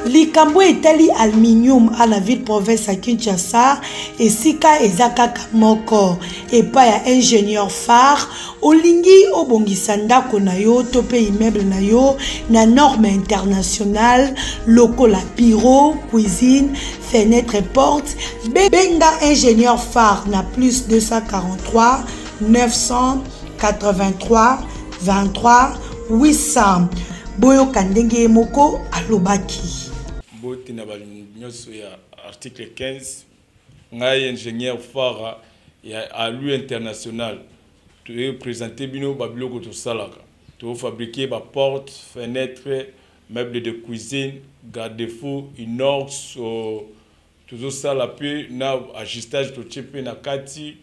likambo etali aluminium à la ville province à Kinshasa et sika ezaka moko epa ya ingénieur phare olingi obongisa ndako na yo to pe immeuble na yo na norme internationale lokola bureau cuisine fenêtre porte benga ingénieur phare na plus 243 983 23 800 boyo kandenge moko alobaki Boti na balinyoso ya article 15 ngai ingénieur phare ya alu international tu présenter bino babiloko to salaka to fabriquer ba porte fenêtre meubles de cuisine garde-fou inox toujours ça la peu na ajustage to chepe na kati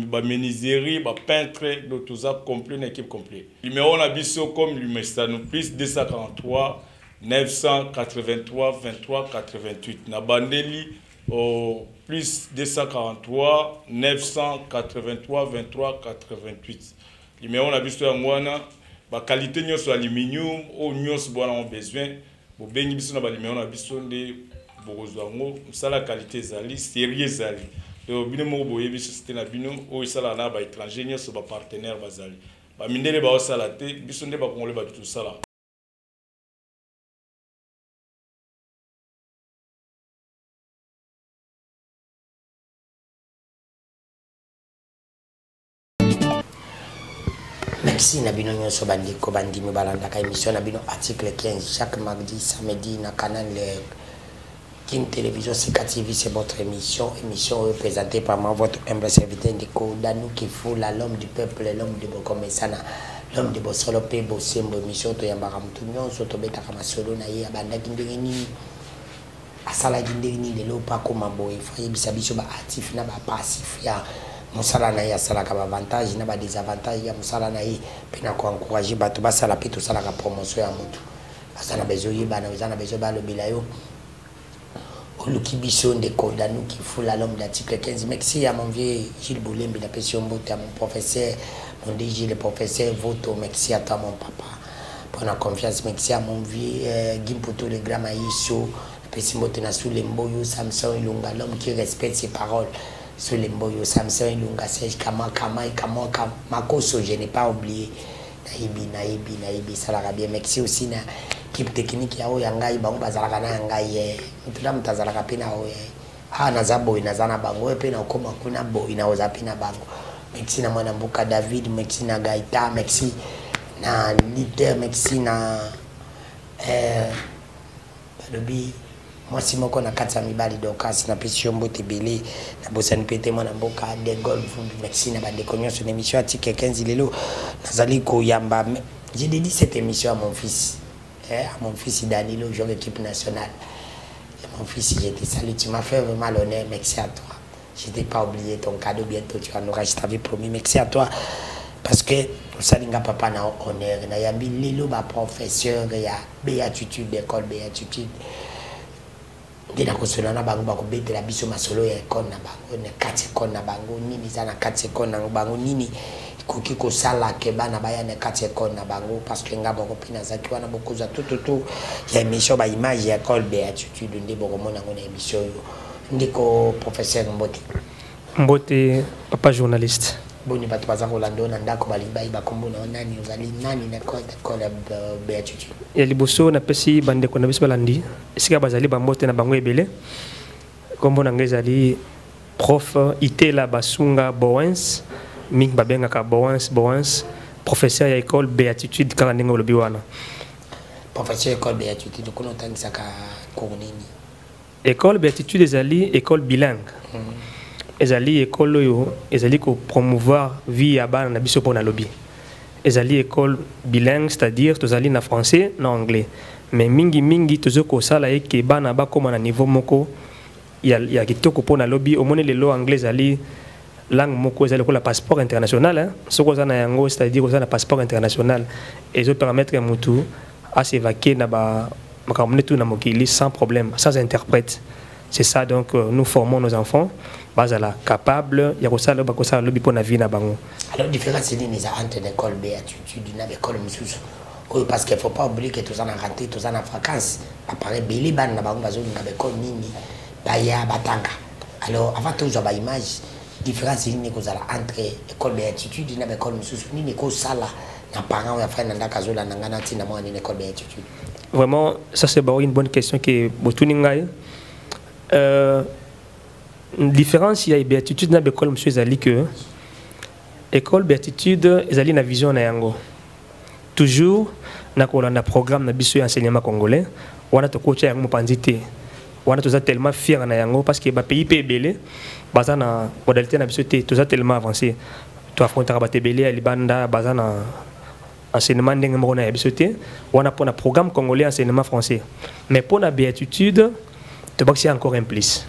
ba menuiserie ba peintre do tout ça complet na équipe complet numéro na biso comme l'Umestano plus 243 983 23 88 na bandeli au plus 243 983 23 88 numéro na biso ya mwana ba qualité nyoso aluminium o nyoso bona on besoin bo bengi biso na ba numéro na biso nde bozwango sala qualité zali sérieux zali to bino mo boye biso c'était na bino o sala na ba étranger nyoso ba partenaire bazali ba mindele ba sala te biso nde ba kongole ba tout sala. Merci Nabino Nyoso Bandiko Bandimi Balanda émission Nabino article 15 chaque mardi samedi na canal King Télévision CKTV, c'est votre émission représentée par moi votre humble serviteur Ndiko Danou Kifula l'homme du peuple l'homme de Bokomesana l'homme de Bosolo pe Bosembo émission to yambaka mutu nyonso to betaka masolo na ye abanda kindengeni asala kindengeni lelo pa koma boye faye bisabiso ba actif na ba passif ya musala na ya sala ka avantage na ba désavantage ya musala na ye pena ko encourager bato basala pe to sala ka promotion ya mutu asana bezoyi bana uzana bezo ba lo bilayo oluki biso Ndeko Danou Kifula l'homme d'article 15 merci à mon vieux Gilles Boulembi la passion beauté à mon professeur mon DG le professeur Voto merci à toi mon papa pour la confiance merci à mon vieux Gimputo le grand Maïso la passion beauté na sous les mboyo Samson Ilunga l'homme qui respecte ses paroles sur les mboyo Samson Ilunga Serge Kamaka Makoso je n'ai pas oublié Naibi ça la bien merci aussi na équipe technique ya oya ngai bango bazalaka na ngai mutula mutazalaka pena oya na zabo inazana bango pena ukoma kuna bo inaoza pena bango merci na mwana mbuka David merci na Gaita merci na leader merci na balobi moi si moko na katsa mibali dokas na pesio mbote belé na bosani pete mwana mboka de golf merci na bande konyoso na émission article 15 lelo nazali ko yamba j'ai dédié cette émission à mon fils à mon fils Danilo, joueur d'équipe nationale. Et mon fils, je te salue, tu m'as fait vraiment l'honneur, merci à toi. Je t'ai pas oublié ton cadeau, bientôt tu en auras, je t'avais promis, merci à toi. Parce que Salinga papa na honneur, na yambi lilo ba professeur ya béatitude d'école béatitude. Dina kosola na bango ba ko betela biso masolo ya école na bango, na kati école na bango, nini za na kati école na bango nini. Koki ko sala ke bana baya na kati école na bango parce que ngabo ko pina za kiwana bokoza tout ya émission ba image ya école béatitude ndi boko mona ngona émission yo ndiko professeur Mbote papa journaliste boni bato baza kolando na ndako balimba ba kombo na nani ozali nani na école béatitude ya liboso na pesi bande ko na biso balandi esika bazali ba mbote na bango ebele kombo na ngezali prof Itela Basunga Bowens Ming babenga ka Bowens professeur ya école béatitude kala ndenge lobi wana professeur école béatitude kono tangisa ka konini école béatitude ezali école bilingue ezali école yo ezali ko promouvoir vie ya bana na biso pona lobi ezali école bilingue c'est-à-dire tozali na français na anglais mais mingi tozo ko sala eke bana ba koma na niveau moko ya kitoko pona lobi omone lelo anglais ali langue moko ezali ko la passeport international soko za na yango c'est-à-dire ko za na passeport international et zo permettre à mutu à s'évacuer na ba makamone tout na mokili sans problème sans interprète c'est ça donc nous formons nos enfants bazala capable ya ko sala ba ko sala lobi pona vie na bango alors différence ni za entre l'école béatitude na l'école mususu Oui, parce qu'il ne faut pas oublier que tout ça a raté, tout ça a vacances. Appareil, Béli, Ban, Nabango, Bazou, Nabeko, Nini, Baya, Batanga. Alors, avant tout, j'ai une image, différence entre l'école béatitude et l'école Moussousouni, l'école Sala, n'a parents ou frère Nanda Kazola, Nangana, Tinamo, et l'école béatitude. Vraiment, ça c'est une bonne question que Boutouningaï. Différence, il y a béatitude dans l'école Monsieur Zali que l'école béatitude, ils ont une vision na yango. Toujours, na programme na biso enseignement congolais, on a to coach yango pandité. On a tellement fier na yango parce que ba pays belé, bazana modalité na biso té tout tellement avancé. Tu affronter ba belé à Libanda, bazana enseignement ndenge moko na biso té, on a pour un programme congolais enseignement français. Mais pour la béatitude, tu vois que c'est encore un plus.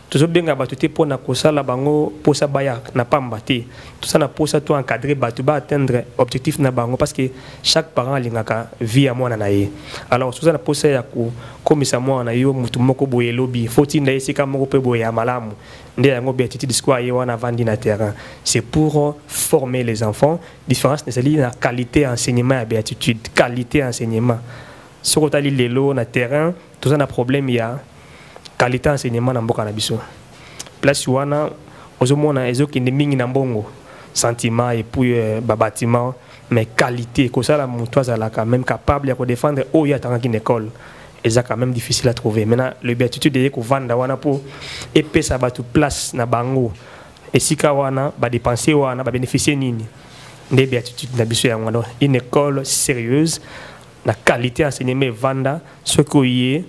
Toujours bien que pour na kosa la bango pour ça baya na pas mbati tout ça na pour ça tout encadrer batu ba atteindre objectif na bango parce que chaque parent lingaka vie à moi na naie alors tout ça na pour ça ya ko komisa moi na yo mutu moko boye lobby faut tinda esika moko pe boye malamu nde yango béatitude square ye wana vandi na terrain c'est pour former les enfants différence c'est la qualité enseignement à béatitude qualité enseignement sur tali lelo na terrain tout ça na problème ya qualité enseignement na mboka na biso place wana ozomona ezokende mingi na mbongo sentiment et puis bâtiment mais qualité ko ça la mutu azala quand même capable ya ko défendre o ya tanga une école et ça quand même difficile à trouver maintenant le béatitude de ko vanda wana pour epesa batu place na bango et sika wana ba dépenser wana ba bénéficier nini des béatitude na biso ya wana une école sérieuse na qualité enseignement vanda ce ko yé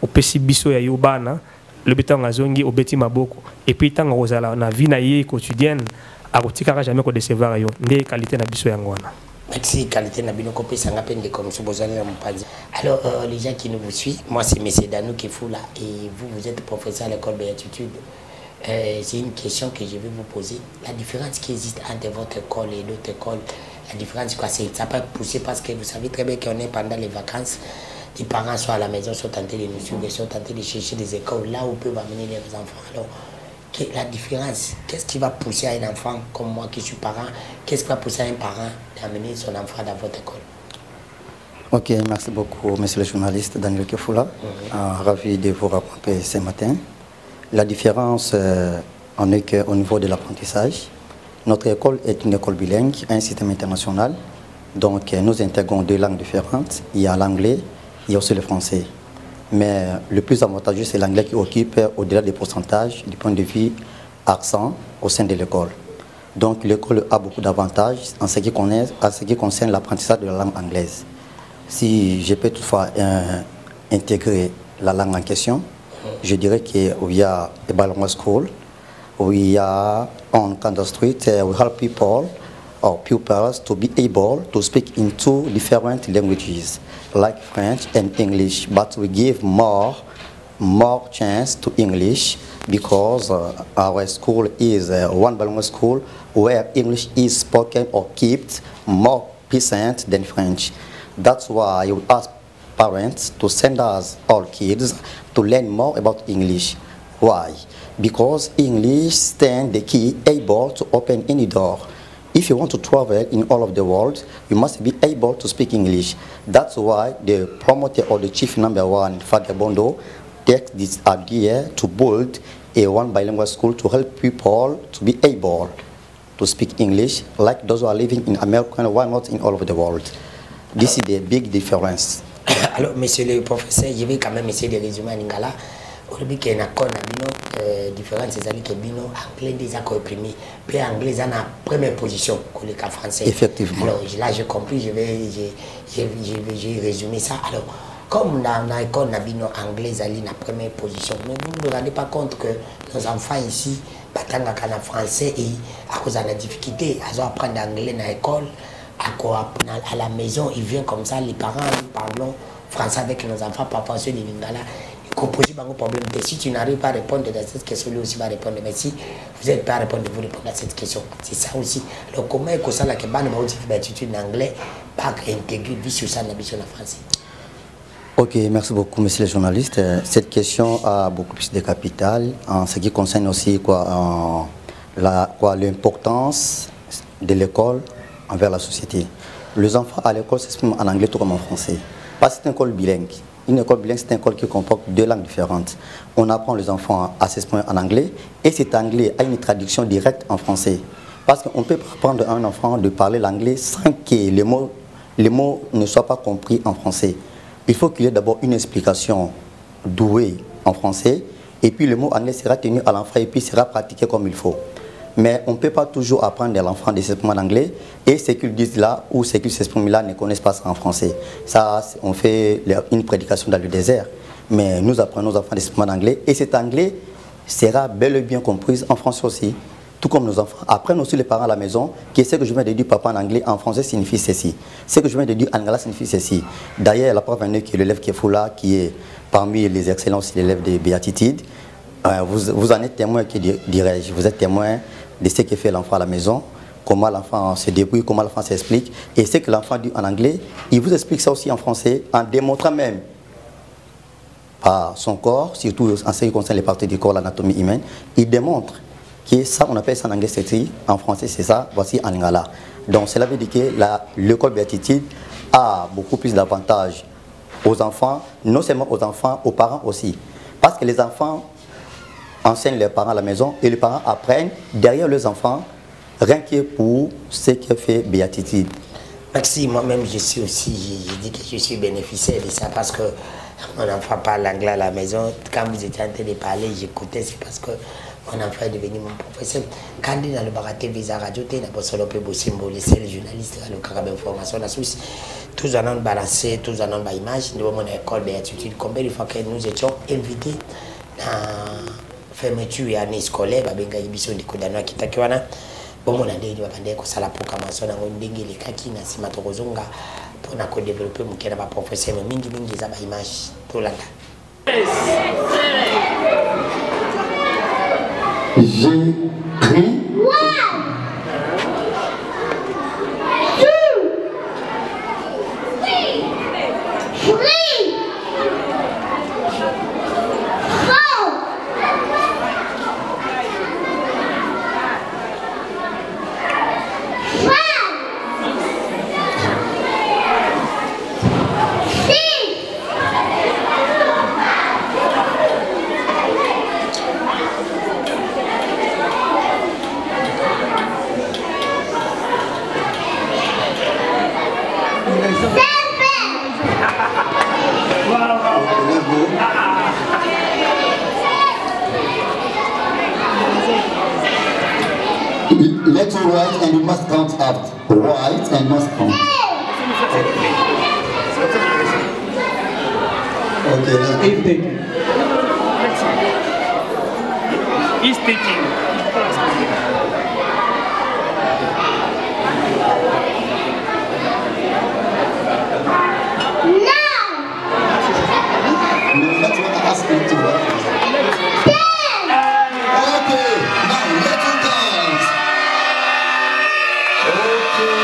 au pesi biso ya yobana le béton azongi au beti maboko et puis tant rozala na vie na ye quotidienne a kotikaka jamais ko décevoir yo ndé qualité na biso yango wana. Merci qualité na bino ko pesa ngapende comme so bozali na mpadi. Alors les gens qui nous suivent, moi c'est monsieur Danou Kefula et vous êtes professeur à l'école béatitude. C'est une question que je vais vous poser. La différence qui existe entre votre école et d'autres écoles, la différence quoi c'est ça peut pousser parce que vous savez très bien qu'on est pendant les vacances. Les parents sont à la maison, sont tentés de nous suivre, sont tentés de chercher des écoles là où peuvent amener leurs enfants. Alors, la différence, qu'est-ce qui va pousser un enfant comme moi qui suis parent, qu'est-ce qui va pousser un parent d'amener son enfant dans votre école? Ok, merci beaucoup, monsieur le journaliste Daniel Kefula. Ravi de vous rencontrer ce matin. La différence en est qu'au niveau de l'apprentissage, notre école est une école bilingue, un système international. Donc, nous intégrons deux langues différentes. Il y a l'anglais. Il y a aussi le français. Mais le plus avantageux, c'est l'anglais qui occupe au-delà des pourcentages du point de vue accent au sein de l'école. Donc l'école a beaucoup d'avantages en ce qui concerne l'apprentissage de la langue anglaise. Si je peux toutefois intégrer la langue en question, je dirais qu'il y a a bilingual school, we are on Kansas Street, we help people or pupils to be able to speak in two different languages, like French and English, but we give more chance to English because our school is one bilingual school where English is spoken or kept more percent than French. That's why I would ask parents to send us all kids to learn more about English. Why? Because English stands the key able to open any door. If you want to travel in all of the world, you must be able to speak English. That's why the promoter or the chief number one, Father Bondo, takes this idea to build a one bilingual school to help people to be able to speak English like those who are living in America and why not in all over the world. This is the big difference. Alors, monsieur le professeur, je vais quand même essayer de résumer en lingala. Aujourd'hui, qu'il y a une différence, c'est que bino anglais déjà comprimé, puis anglais en a première position que le cas français. Effectivement. Alors là, j'ai compris, j'ai résumé ça. Alors, comme dans l'école nabino anglais en a première position, mais vous ne vous rendez pas compte que nos enfants ici, batanga kana français et à cause de la difficulté, ils ont apprendre anglais dans l'école, à la maison, ils viennent comme ça, les parents parlent français avec nos enfants, papa sur les lingala. Composer un problème. Si tu n'arrives pas à répondre à cette question, lui aussi va répondre. Mais si vous n'êtes pas à répondre, vous répondez à cette question. C'est ça aussi. Donc, comment est-ce que ça, la kebane, ma aussi fait en anglais, pas intégrer vie sur ça, l'ambition en français? Ok, merci beaucoup, monsieur le journaliste. Cette question a beaucoup plus de capital en ce qui concerne aussi l'importance de l'école envers la société. les enfants à l'école s'expriment en anglais tout comme en français. Parce que c'est une école bilingue. Une école bilingue, c'est une école qui comporte 2 langues différentes. On apprend les enfants à s'exprimer en anglais et cet anglais a une traduction directe en français. Parce qu'on ne peut pas apprendre à un enfant de parler l'anglais sans que les mots ne soient pas compris en français. Il faut qu'il y ait d'abord une explication douée en français et puis le mot anglais sera tenu à l'enfant et puis sera pratiqué comme il faut. Mais on ne peut pas toujours apprendre à l'enfant de s'exprimer en anglais et ce qu'ils disent là ou ce qu'ils s'expriment là ne connaissent pas ça en français. Ça, on fait une prédication dans le désert. Mais nous apprenons aux enfants de s'exprimer en anglais et cet anglais sera bel et bien compris en français aussi. Tout comme nos enfants apprennent aussi les parents à la maison que ce que je viens de dire papa en anglais en français signifie ceci. Ce que je viens de dire en anglais signifie ceci. D'ailleurs, la preuve en est que l'élève Kefoula, qui est parmi les excellences l'élève de béatitude, vous en êtes témoin, dirais-je, vous êtes témoin de ce que fait l'enfant à la maison, comment l'enfant se débrouille, comment l'enfant s'explique. Et ce que l'enfant dit en anglais, il vous explique ça aussi en français, en démontrant même par son corps, surtout en ce qui concerne les parties du corps, l'anatomie humaine, il démontre que ça, on appelle ça en anglais, c'est en français, c'est ça, voici en lingala. Donc cela veut dire que l'école béatitude a beaucoup plus d'avantages aux enfants, non seulement aux enfants, aux parents aussi. Parce que les enfants enseignent leurs parents à la maison et les parents apprennent derrière leurs enfants, rien que pour ce que fait béatitude. Maxime, moi-même je suis aussi, je dis que je suis bénéficiaire de ça parce que mon enfant parle anglais à la maison. Quand vous étiez en train de parler, j'écoutais, c'est parce que mon enfant est devenu mon professeur. Quand il est dans le Baraté Visa Radio, il a bossé le Bosimbo, le seul journaliste à l'Ocarabé Information, la Suisse. Tous en ont balancé, tous en ont image. Nous avons mon école béatitude. Combien de fois que nous étions invités dans fermeture et année scolaire, babenga ibiso de Kodanoa Kitakiwana. Bon, on a dit que nous avons la proclamation dans le dengue les kaki na simatozonga pour nous développer mon kena professeur mais mingi za ba image to landa. J'ai pris Let's write and you must count up. Write and must count. Okay, let's He's taking. He's taking. No, that's what I asked you to write. Okay, now let's count. Okay,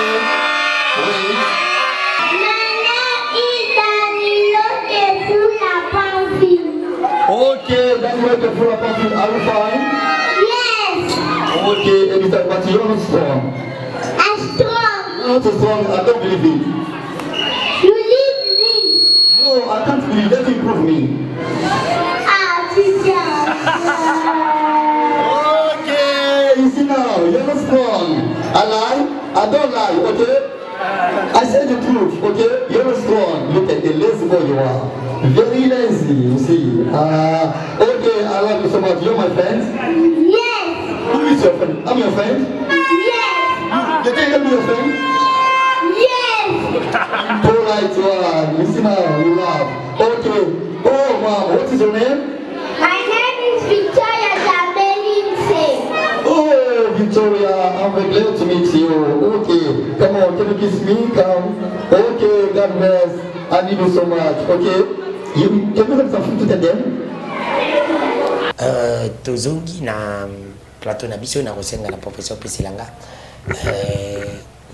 wait. Okay, then you have to pull up on it. Are you fine? Yes. Okay, and but you're not strong. I'm strong. You're not so strong, I don't believe it. You leave me. No, I can't believe it. Let me prove me. Ah, teacher. Okay, you see now, you're not strong. I lie, I don't lie, okay? I said the truth, okay? You're not strong. Look at the lazy boy you are. Very lazy, you see. Okay, I love you so much. You're my friend? Yes. Who is your friend? I'm your friend? Yes. You think I'm your friend? Yes. Alright, one. You see now, you laugh. Okay. Oh, mom, what is your name? My name is Victoria Zabelinse. Oh, Victoria, I'm very glad to meet you. Okay, come on, can you kiss me? Come. Okay, God bless. I need you so much. Okay, can you have something to tell them? Tozongi na plateau na biso na kosenga na professeur Pesilanga.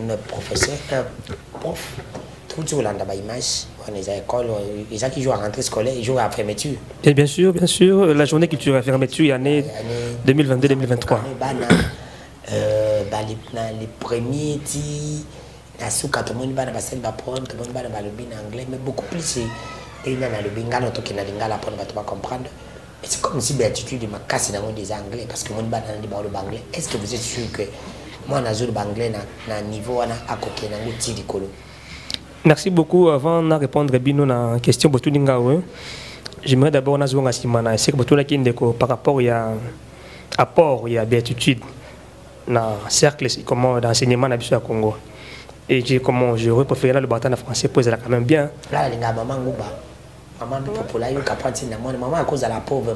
Le professeur, prof, tout Olanda ba image, on est à l'école, ils qui jouent à rentrée scolaire, ils jouent à fermeture. Et bien sûr, la journée culturelle à fermeture, année 2022-2023. Les premiers na suka to moni bana basali ba problème to moni bana ba lobi en anglais mais beaucoup plus et na lobi ngala to kina lingala pour ba to comprendre. Mais c'est comme si béatitude ma casse dans des anglais parce que moni bana na ba le anglais. Est-ce que vous êtes sûr que moi na zo le anglais na niveau na akoke na ngoti dikolo? Merci beaucoup. Avant de répondre à la question, j'aimerais d'abord par rapport à apport, il y a béatitude dans le cercle d'enseignement au Congo. Et comment je préfère le bâton français pour ça quand même bien. Là, les gars, maman Gouba. Maman populaire, il y a maman à cause de la pauvre,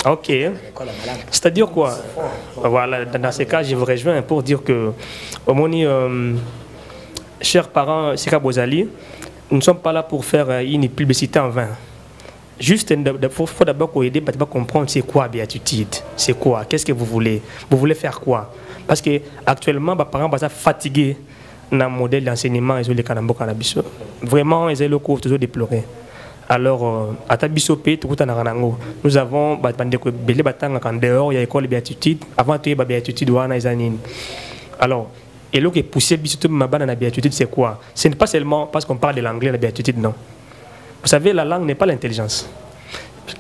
ok. C'est-à-dire quoi? Voilà, dans ce cas, je vous rejoins pour dire que au moins, chers parents, Sika Bozali, nous ne sommes pas là pour faire une publicité en vain. Juste, il faut d'abord aider à comprendre c'est quoi béatitude, c'est quoi, qu'est-ce que vous voulez faire quoi. Parce que actuellement, les parents sont fatigués dans le modèle d'enseignement et les Kanambo Kanabiso. Vraiment, ils ont le cours toujours déploré. Alors, à Tabisopé, nous avons des bâtons en dehors, il y a l'école de béatitude. Avant, il y a la béatitude. Alors, et là, pousser la béatitude, c'est quoi? Ce n'est pas seulement parce qu'on parle de l'anglais, la béatitude, non. Vous savez, la langue n'est pas l'intelligence.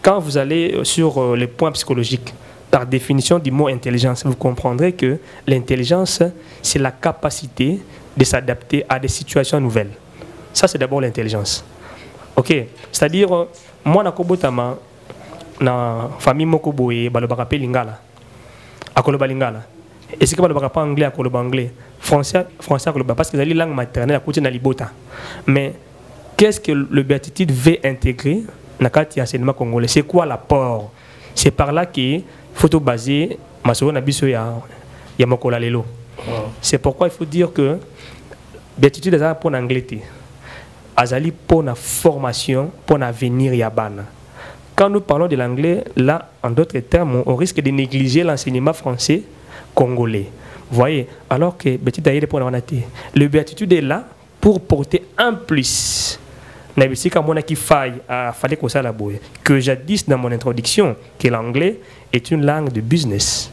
Quand vous allez sur les points psychologiques, par définition du mot intelligence, vous comprendrez que l'intelligence, c'est la capacité de s'adapter à des situations nouvelles. Ça, c'est d'abord l'intelligence. Ok? C'est-à-dire, moi, dans la famille Mokoboye, je suis lingala. Akoloba lingala. Et c'est que je ne parle pas anglais, akoloba anglais. Français akoloba. Parce que c'est la langue maternelle, à côté de l'ibota. Mais qu'est-ce que le béatitude veut intégrer dans le enseignement congolais? C'est quoi l'apport? C'est par là qu'il faut baser Masoro Nabiso ya Mokola Lelo. C'est pourquoi il faut dire que béatitude est pour l'anglais. Azali pour la formation, pour l'avenir yabana. Quand nous parlons de l'anglais, là, en d'autres termes, on risque de négliger l'enseignement français congolais. Vous voyez? Alors que le béatitude est là pour porter un plus. Que jadis dans mon introduction que l'anglais est une langue de business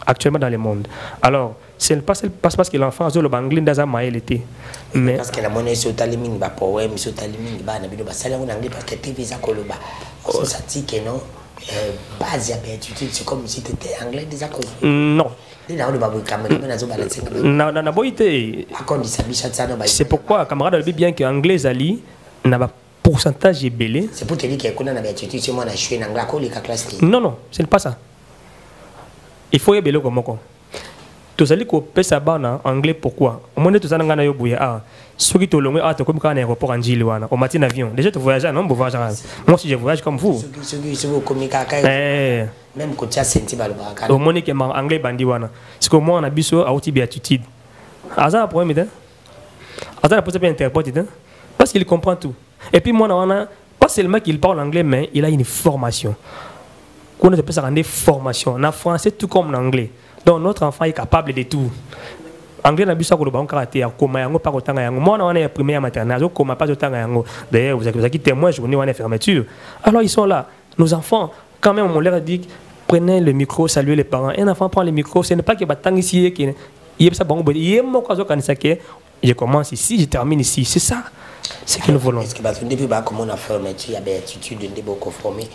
actuellement dans le monde. Alors, ce n'est pas parce que l'enfant a le anglais dans un maïl été. Mais parce que la monnaie est au taliming, bah poème, c'est au taliming, bah nabido bah salaire en anglais parce que TV ça koloba. Ça dit que non, base à béatitude, c'est comme si tu étais anglais déjà. Non. C'est pourquoi, camarade, bien que l'anglais ali n'a pas pourcentage belé. C'est pour te dire que quand on a béatitude, c'est moi je suis en anglais, quoi, classe. Non, ce n'est pas ça. Il faut y belé comme moi. Tout ça, qu'on peut savoir en anglais pourquoi. Au moins, tout ça, on a eu bouillard. Ceux qui te l'ont tu comme quand un aéroport en Gilouana, au matin avion. Déjà, tu voyages, non, vous voyagez. Moi, si je voyage comme vous. Même quand tu as senti mal au moins, que mon anglais bandiwana. C'est que moi, on a biso à outil béatitude. Azar, problème, Azar a posé bien interpréter, parce qu'il comprend tout. Et puis, moi, on a pas seulement qu'il parle anglais, mais il a une formation. Qu'on appelle ça une formation. En français, tout comme en anglais. Donc, notre enfant est capable de tout. Anglais n'a pas ça le karaté, comme yango pas autant yango. Moi, on est première maternelle, comme pas autant yango. D'ailleurs, vous avez témoin, journée on est fermeture. Alors, ils sont là. Nos enfants, quand même, on leur dit prenez le micro, saluez les parents. Un enfant prend le micro, ce n'est pas que batang ici, qui est ça bon, il est mon cas je commence ici, je termine ici. C'est ça. C'est que nous voulons. Est-ce que depuis comme on a formé, il y a béatitude de beaucoup formés.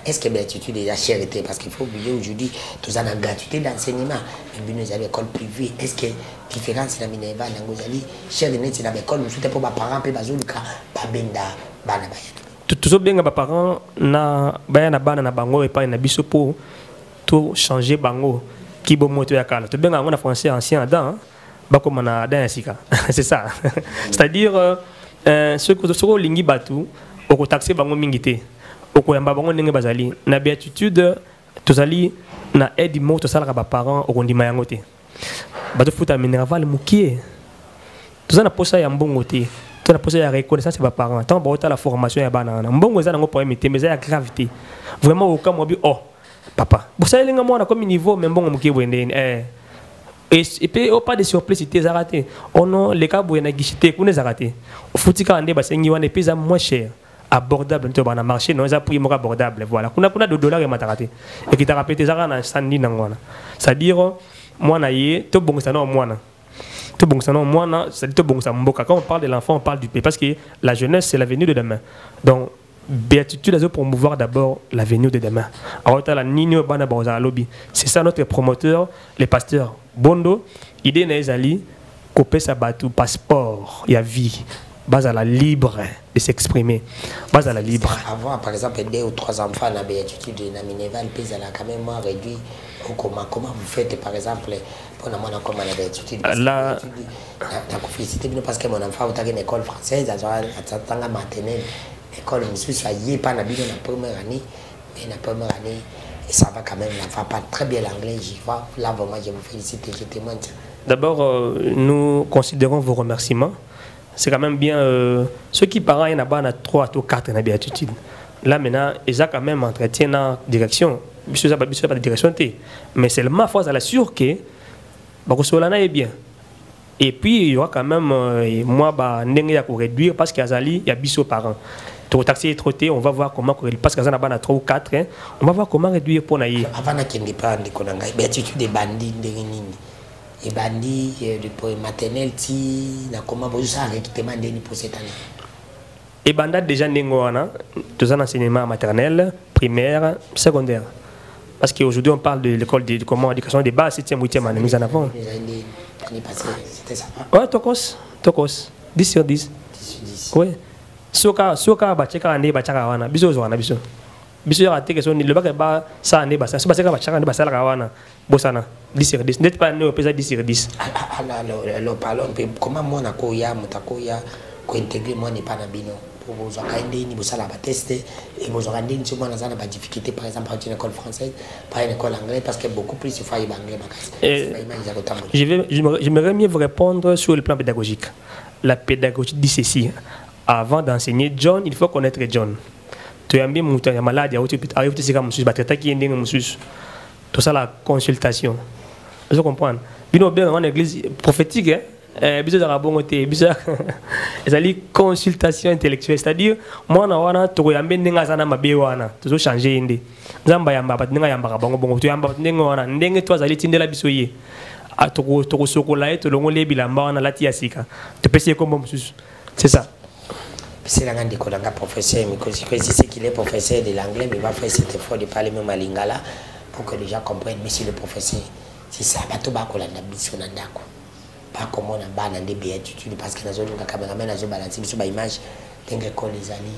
Est-ce que béatitude est la charité? Parce qu'il faut oublier aujourd'hui, tout ça, la gratuité d'enseignement. Mais nous avons l'école privée. Est-ce que la différence dans Minerva, dans Gozali, charité, c'est dans l'école, nous sommes pour les parents, pour les bazooka, pas benda, bana. Tout ça bien, les parents, na bana na bango et pas na biso pour tout changer bango. Qui bon moto ya kala. Tout bien, on a français ancien dedans. C'est ça. C'est-à-dire, ce que lingi batu, au taxé bango mingité, au koyamba bango nenge bazali, na béatitude, tozali na aide mo to sala ba parents au kondima yangote. Batu futa minerval mukie. Tout ça na posa ya mbongo te. Tout na posa ya reconnaissance ba parents. Tant ba ota la formation ya banana. Mbongo za nango problème te, mais ça ya gravité. Vraiment au cas mo bi oh papa. Vous savez linga mo na comme niveau mais mbongo mukie wende et puis pas de surprise c'était raté. Oh non les cas bouena guichité qu'on les a raté. Au foutika ande ba sengi wana puis moins cher. Abordable to bana marché non ça prix mo abordable voilà kuna de dollars et mataraté et qui t'a rappelé zara na sandi nangwana c'est à dire moi na yé to bon ça non moi na Tout bon, ça non, moi, c'est tout bon, ça mboka. Quand on parle de l'enfant, on parle du pays. Parce que la jeunesse, c'est l'avenir de demain. Donc, béatitude, c'est pour promouvoir d'abord l'avenir de demain. Alors, la Nino Bana Baza Lobby. C'est ça notre promoteur, les pasteurs. Bondo, idée Naizali, couper sa bateau, passeport, il y a vie. Base à la libre de s'exprimer. Base à la libre. Avant, par exemple, 2 ou 3 enfants dans béatitude de Minéval, puis elle a quand même moins réduit. Comment vous faites, par exemple, pour moi, comment la béatitude là, félicité parce que mon enfant a une école française, à la maternelle, l'école, je suis soigné, pas la première année, mais la première année, et ça va quand même, l'enfant parle très bien l'anglais, j'y vais. Là, vraiment, je vous félicite, je témoigne. D'abord, nous considérons vos remerciements. C'est quand même bien. Ceux qui parlent, il y en a 3 ou 4 en béatitude. Là, maintenant, ils ont quand même entretien en direction. Je ne sais pas de direction, mais c'est ma foi, ça l'assure que Solana est bien. Et puis, il y aura quand même, moi, il y a réduire parce qu'il y a bis aux parents. Trop taxé et trotté, on va voir comment réduire. Parce qu'il y a 3 ou 4, hein, on va voir comment réduire pour naïe. Avant qu'il n'y ait pas de béatitude des bandits, et bandits de maternelle, comment vous avez demandé pour cette année? Et bandits déjà n'engouana, tous en enseignement maternel, primaire, secondaire. Parce qu'aujourd'hui on parle de l'école de comment l'éducation des bases, 7e, 8e année, nous en avons. L'année passée, c'était ça. Ouais, Tokos, 10 sur 10. 10. Oui. Soka, bacheka ane bachaka wana, biso zwana biso. Biso ya raté que son le bac ba ça ane basa, so bacheka bachaka ane basa la wana. Bosana, 10 sur 10. N'est pas né au pesa 10 sur 10. Alors parlons comment moi na koya mutakoya ko intégrer moi n'est pas na bino. Pour vous organiser, vous allez tester et vous organiser sur moi dans une difficulté par exemple par une école française, par une école anglaise parce que beaucoup plus il faut y anglais. J'aimerais mieux vous répondre sur le plan pédagogique. La pédagogie dit ceci. Avant d'enseigner John, il faut connaître John. Tu as bien malade, tu arrives ici comme monsieur, tu as qui est monsieur. Tout ça la consultation. Vous comprenez? Bien bien en église prophétique, hein. Bizarre à la bonne côté, bizarre. C'est consultation intellectuelle, c'est-à-dire moi na wana to yambe ndinga sana mabewana to changer inde. Nzamba yamba bat ndinga yamba bongo bongo to yamba ndinga wana ndenge to azali tindela bisoye. A to sokola et to longole bilamba wana lati yasika. To pesi comme mususu. C'est ça. C'est la grande école d'un professeur, mais c'est qu'il est professeur de l'anglais, mais il va faire cet effort de parler même à lingala pour que les gens comprennent. Mais si le professeur, c'est ça, bateau bako la nabiso nandako. Pas comme on a bas dans des béatitudes parce que nous avons un caméraman à balancer sur l'image d'une école les amis.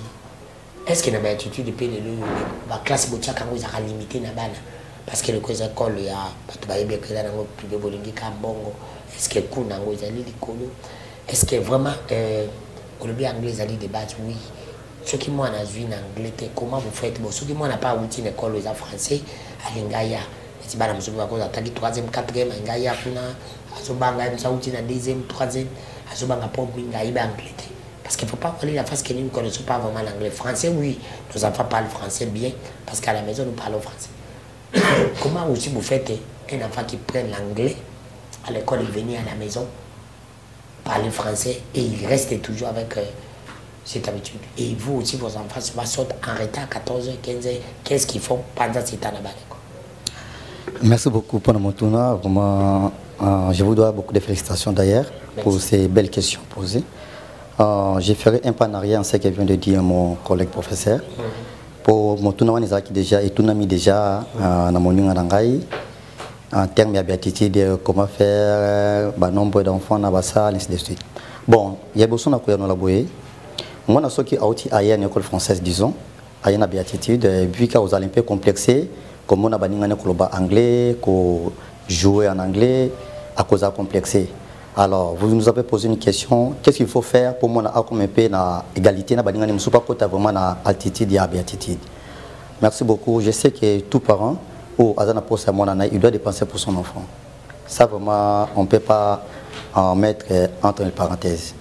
Est-ce que la béatitude depuis la classe botia quand vous avez limité na bana parce que le cause école il y a pas tout bien que là dans privé bolingi kambongo. Est-ce que cool nango zali likolo? Est-ce que vraiment le bien anglais ali de base oui. Ceux qui moi en azui en anglais comment vous faites bon ceux qui moi n'a pas outil une école les français à lingaya. Si bana musuku bako ataki 3e 4e ngaya kuna azobanga msauti na 2e 3e azobanga pour minga iba anglais parce qu'il faut pas parler la face que nous ne connaissons pas vraiment l'anglais. Français oui, nos enfants parlent français bien parce qu'à la maison nous parlons français. Comment aussi vous faites un enfant qui prend l'anglais à l'école il vient à la maison parler français et il reste toujours avec cette habitude. Et vous aussi vos enfants sortent en retard à 14h 15h, qu'est-ce qu'ils font pendant ce temps là-bas? Merci beaucoup pour mon tournoi. Vraiment, je vous dois beaucoup de félicitations d'ailleurs pour ces belles questions posées. J'ai fait un pas en arrière en ce que vient de dire mon collègue professeur. Pour mon tournoi, qui déjà et tout mis déjà dans mon langue en termes de béatitude, comment faire, nombre d'enfants dans ça, ainsi de suite. Bon, il y a besoin de courir dans la bouée. Moi, je suis qui a une école française, disons, à une béatitude, vu qu'aux Olympiques complexés. Comme on a banni un anglais, qu'on jouer en anglais, à cause de complexé. Alors, vous nous avez posé une question, qu'est-ce qu'il faut faire pour moi comme un peu na égalité na banni ne pas côté vraiment na altitude et béatitude. Merci beaucoup. Je sais que tout parent ou azana pour sa mona il doit dépenser pour son enfant. Ça vraiment on peut pas en mettre entre les parenthèses.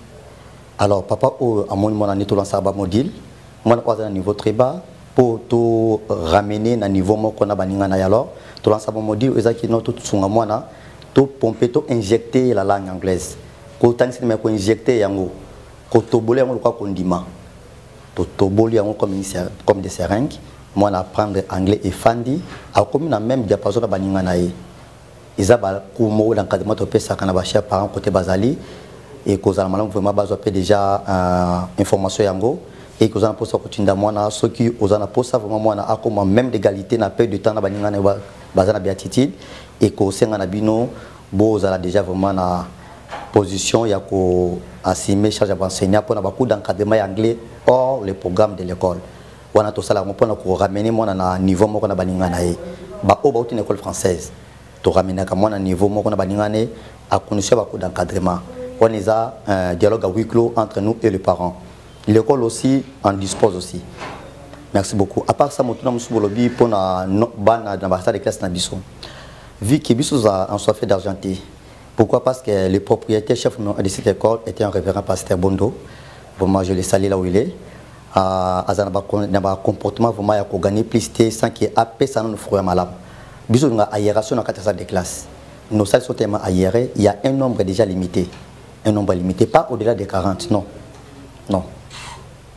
Alors papa ou à mon mona ni tout lancer ba module, moi on a un niveau très bas. Pour tout ramener à niveau qu'on a baninga na alors tout l'ensemble module ezaki no tout sunga mwana tout pomper tout injecter la langue anglaise ko tangi mais ko injecter yango ko tobolé yango ko kondima to tobolé yango comme des seringues moi apprendre anglais et fandi a comme na même diapason na baninga na ye ils ont beaucoup d'encadrement de pesa quand on cher parents côté Bazali et cause à malam vraiment base déjà information yango et cause à pour ça continuer moi ceux qui osent pour ça vraiment moi na comme même d'égalité na peu de temps na baninga na bazana béatitude et cause ngana bino bo za déjà vraiment na position ya ko assumer charge d'enseigner pour na beaucoup d'encadrement anglais hors le programme de l'école wana to sala pour na ko ramener moi na niveau moko na baninga na e ba o ba une école française to ramener ka moi na niveau moko na baninga ne a condition beaucoup d'encadrement on les a un dialogue à huis clos entre nous et les parents. L'école aussi en dispose aussi. Merci beaucoup. À part ça, maintenant, nous sommes lobby pour la l'ambassade de classe Nabiso. Vu que Bissou a en fait d'argenté. Pourquoi? Parce que le propriétaire chef de cette école était un révérend pasteur Bondo. Vraiment, je l'ai salé là où il est. À un comportement vraiment il a gagné plus de sans qu'il y ait ça nous ferait malade. Bissou a aération dans 4 salles de classe. Nos salles sont tellement aérées, il y a un nombre déjà limité. Un nombre limité, pas au-delà de 40, non. Non,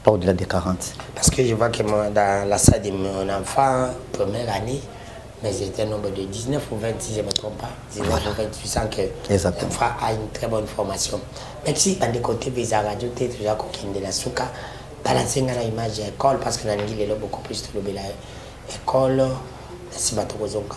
pas au-delà de 40. Parce que je vois que moi, dans la salle de mon enfant, première année, mais c'était un nombre de 19 ou 20, si je ne me trompe pas. 19 ou 28, sans que l'enfant a une très bonne formation. Merci, dans des côtés, vous avez rajouté déjà coquine de la souka, balancer dans l'image de l'école, parce que dans l'île, il y a beaucoup plus de l'école. Merci, Batoukozonga.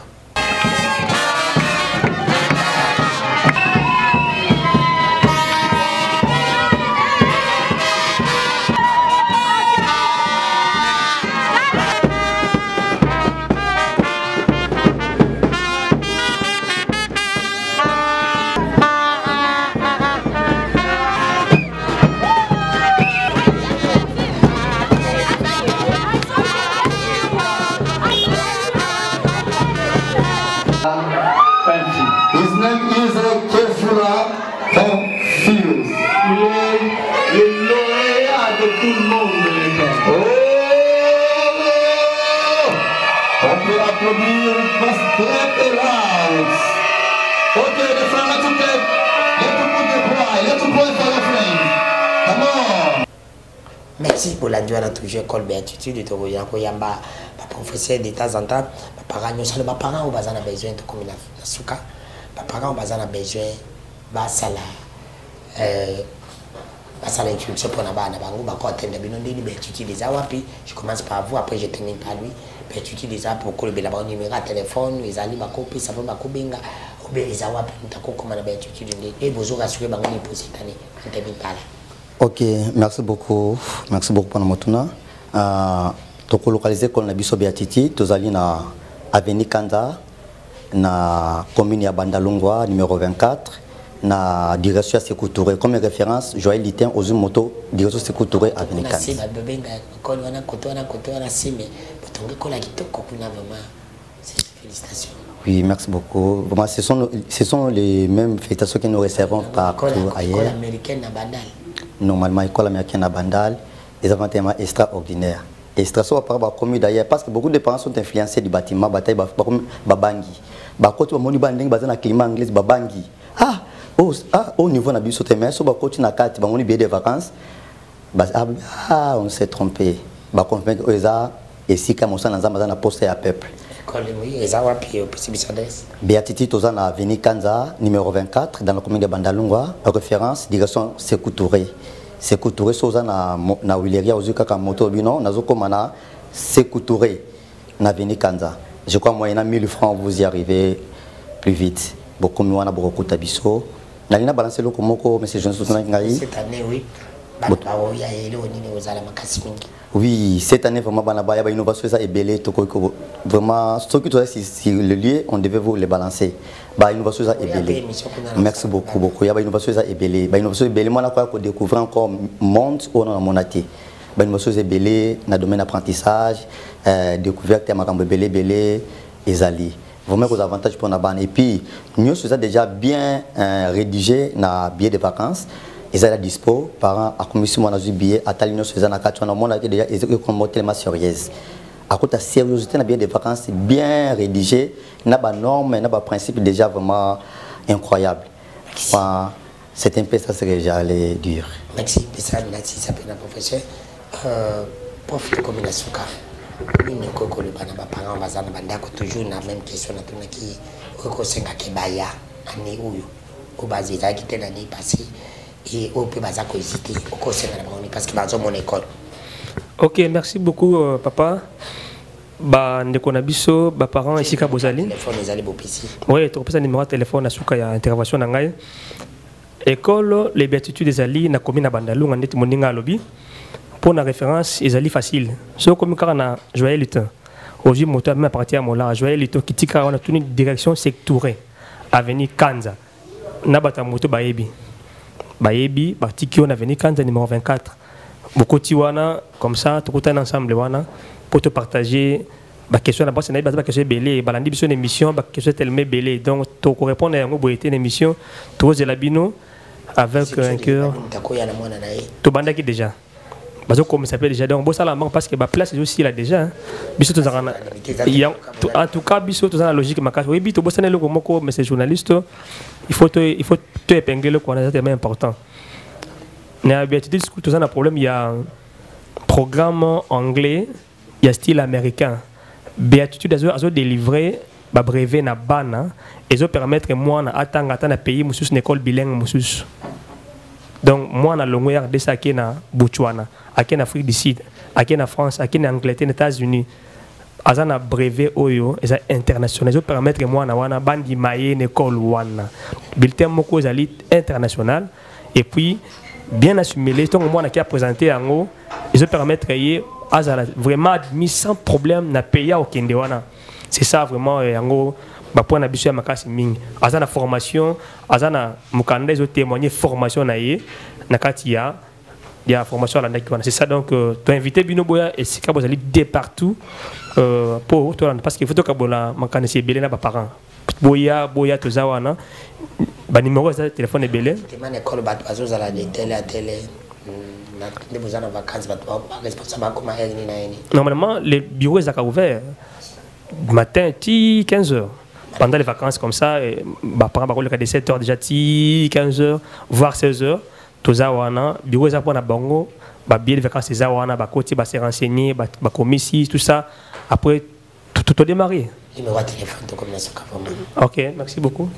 Merci pour la joie dans toujours école béatitude de Toroya Koyamba, professeur de temps en temps, parents nous sommes parents où on a besoin de comme la souka, parents où on a besoin basala basala introduction pour na bana bango ba ko atteindre bino ndini béatitude des awapi. Je commence par vous, après je termine par lui. Béatitude des awapi pour coller la bonne numéro de téléphone, les ali ba copie ça va ba ko benga ou bien les awapi ntako comme na béatitude ndé et vous rassurer bango ni pour cette année on termine par là. Ok, merci beaucoup pour notre toko localisé comme la biso Beatiti, tozali na avenue Kanda, na commune ya Bandalungwa numéro 24, na direction Sékou Touré comme référence Joël Litin aux moto direction Sékou Touré avenue Kanda. Merci babenga ko wana koto na sime botonge ko la kitoko kuna vraiment. Félicitations. Oui, merci beaucoup. Vraiment, ce sont les mêmes félicitations que nous recevons partout ailleurs. L'école américaine à Bandal. Normalement, l'école américaine à Bandal, les avantages extraordinaires. Extra par commis d'ailleurs, parce que beaucoup de parents sont influencés du bâtiment, bataille, babangi. Quand on banding, dans le climat anglais, babangi. Au niveau de la biso, mais si on continue à carte, on a des vacances. On s'est trompé. Et si comme ça, on a posté à peuple. Béatitude Tozana Avenue Kanza, numéro 24, dans la commune de Bandalungwa, référence, direction Sékou Touré. Sékou Touré, Sozana na Willeria, Ozuka Kamoto Bino, Nazoko Mana, Sékou Touré, na Avenue Kanza. Je crois moyennant 1000 francs, vous y arrivez plus vite. Beaucoup mieux, on a beaucoup d'abisso. Nalina balancé le Komoko, mais c'est jeune Cette année, oui. Oui, cette année, vraiment, il y a une innovation et belé. Vraiment, ce qui est sur le lieu, on devait vous les balancer. Innovation et belé. Merci beaucoup. Il y a une innovation et belé. Innovation et belé, moi, je crois découvrir encore monde où on a mon athée. Innovation et belé, dans le domaine d'apprentissage, découverte, belé, et zali. Vraiment, des avantages pour nous. Et puis, nous sommes déjà bien rédigé dans le billet de vacances. Ils sont dispo, parents, à commission de billet, à Talino, sur les anacats, on a déjà tellement sérieuse. À côté de la sérieuxité, on a bien des vacances bien rédigées, on a des normes, on a des principes déjà vraiment incroyables. C'est un peu ça que j'allais dire. Merci, merci, ça peut être professeur. Prof de communication, nous ne pouvons pas parents, toujours la même question, okosenga kebaya ani uyu obazi za ki tena ni passé et au peut baza ko hésiter okosenga na bango parce que bazo mon école. OK, merci beaucoup papa. Ba ndeko na biso ba parents ici ka bozali. Téléphone ezali bopisi. Oui, tu repassa numéro de téléphone asuka ya intervention na ngai. École les béatitudes des ali na commune na Bandalunga ndeti moninga lobi. Pour la référence, ezali facile. So comme car na Joël Lutin. Aujourd'hui moto même à partir à Mola Joël Lutin qui tika on a tenu direction sectorée avenue Kanza. Na bata moto bayebi. Bayebi ba tiki on avenue Kanza numéro 24. Beaucoup tiwana comme ça tout le ensemble wana pour te partager la question d'abord c'est une question belé balandi biso une émission ba question tellement belé donc tu répondre à ngo une émission tous les labino avec un cœur to banda qui déjà bazo comme ça s'appelle déjà donc bon ça la parce que ba place aussi là déjà biso to en tout cas biso to la logique makasi oui bito bosana le moko mais c'est journaliste il faut te épingler le quoi c'est tellement important na béatitude school to ça un problème il y a un programme anglais il y a style américain béatitude azo délivrer ba brevet na bana et zo permettre moi na atanga na pays musus une école bilingue musus donc moi na longo de ça qui na Botswana aki na Afrique du Sud aki na France aki na Angleterre aux États-Unis azana brevet oyo eza international zo permettre moi na wana bandi maye une école wana bulletin moko zali international et puis bien assimilé donc moi na qui a présenté yango ils permettre azala vraiment admis sans problème na payer au Kendewana. C'est ça vraiment yango ba point na biso ya makasi mingi. Azana formation, azana mukanda zo témoigner formation na ye na kati ya formation la ndaki wana. C'est ça donc tu invité Bino Boya et sika bozali de partout pour toi parce qu'il faut que bola makana c'est belé na ba parents. Boya to zawana ba numéro de téléphone est belé. Témoin école ba azo zala de télé normalement, les bureaux sont ouverts matin, 15h. Pendant les vacances comme ça, par exemple, à 17h déjà, 15h, voire 16h, tous les bureaux sont à Bango, les vacances sont à côté, se renseigner, commissi, tout ça. Après, tout a démarré. Ok, merci beaucoup.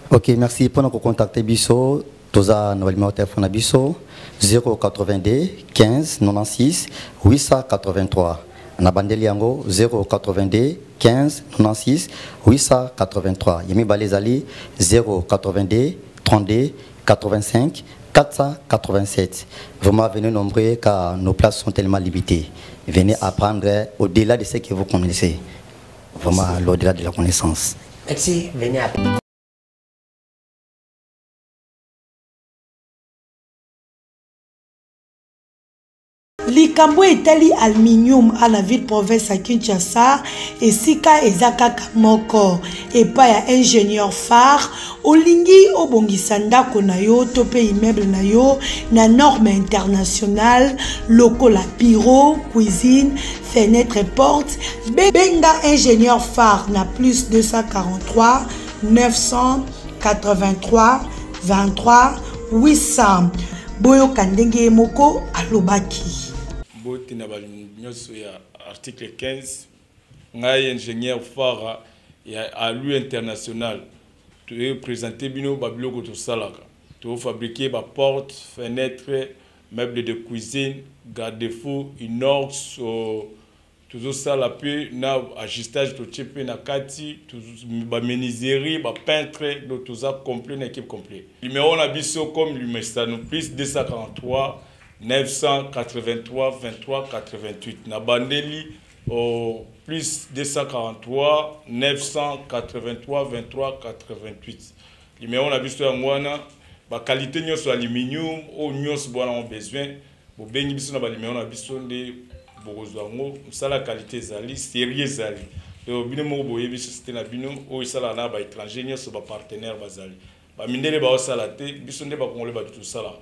Ok, merci pour nous contacter Bisso. Toza no numéro de téléphone Bisso 082 15 96 883. Na bandeli yango 082 15 96 883. Yemi Balezali 082 32 85 487. Vraiment venez nombreux car nos places sont tellement limitées. Venez apprendre au-delà de ce que vous connaissez. Vraiment au-delà de la connaissance. Merci, venez apprendre. likambo etali aluminium à la ville province à Kinshasa et sika ezakaka moko epa ya ingénieur phare olingi obongisa ndako na yo to pe immeuble na yo na norme internationale lokola bureau cuisine fenêtre porte benga ingénieur phare na plus 243 983 23 800 boyo kandenge moko alobaki Boti na balinyoso ya article 15 ngai ingénieur phare ya alu international tu présenter bino babiloko to salaka to fabriquer ba porte fenêtre meubles de cuisine garde-fou inox toujours ça la peu na ajustage to type na kati ba menuiserie ba peintre do tout ça complet na équipe complet numéro na biso comme l'Umestano plus 243 983 23 88 na bandeli au plus 243 983 23 88 numéro na biso ya mwana ba qualité nyoso aluminium o nyoso bona on besoin bo bengi biso na ba numéro na biso nde bokozwango msala qualité zali sérieux zali donc bino mo boye biso c'était na bino o sala na ba étranger nyoso ba partenaire bazali ba mindele ba osala te biso nde ba kongole ba tout sala